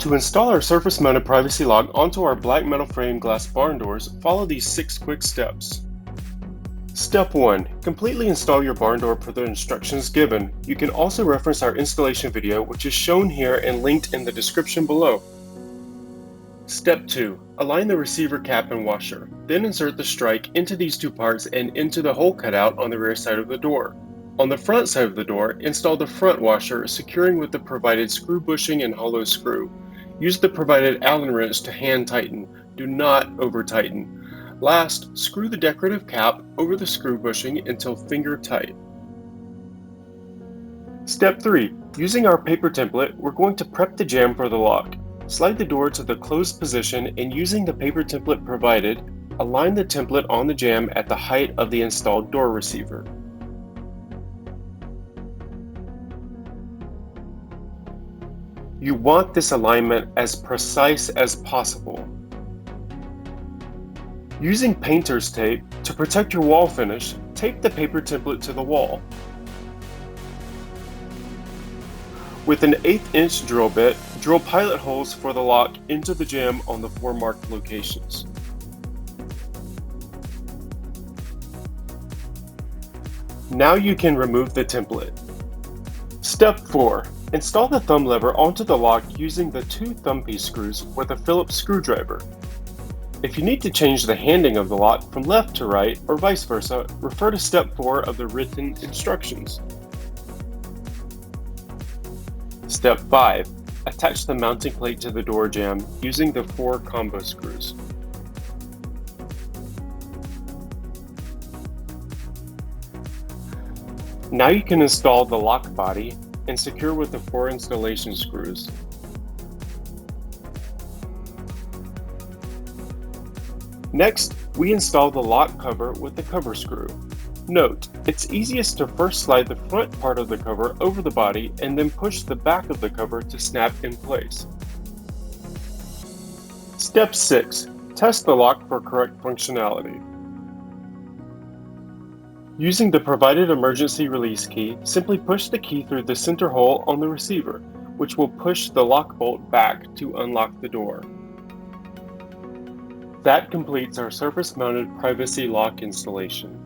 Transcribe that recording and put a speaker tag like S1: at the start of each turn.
S1: To install our surface-mounted privacy lock onto our black metal frame glass barn doors, follow these 6 quick steps. Step 1. Completely install your barn door per the instructions given. You can also reference our installation video, which is shown here and linked in the description below. Step 2. Align the receiver cap and washer. Then insert the strike into these 2 parts and into the hole cutout on the rear side of the door. On the front side of the door, install the front washer, securing with the provided screw bushing and hollow screw. Use the provided Allen wrench to hand tighten. Do not over tighten. Last, screw the decorative cap over the screw bushing until finger tight. Step 3. Using our paper template, we're going to prep the jamb for the lock. Slide the door to the closed position and using the paper template provided, align the template on the jamb at the height of the installed door receiver. You want this alignment as precise as possible. Using painter's tape to protect your wall finish, tape the paper template to the wall. With an 1/8 inch drill bit, drill pilot holes for the lock into the jamb on the 4 marked locations. Now you can remove the template. Step 4. Install the thumb lever onto the lock using the 2 thumb piece screws with a Phillips screwdriver. If you need to change the handing of the lock from left to right or vice versa, refer to Step 4 of the written instructions. Step 5. Attach the mounting plate to the door jamb using the 4 combo screws. Now you can install the lock body and secure with the 4 installation screws. Next, we install the lock cover with the cover screw. Note, it's easiest to first slide the front part of the cover over the body and then push the back of the cover to snap in place. Step 6. Test the lock for correct functionality. Using the provided emergency release key, simply push the key through the center hole on the receiver, which will push the lock bolt back to unlock the door. That completes our surface-mounted privacy lock installation.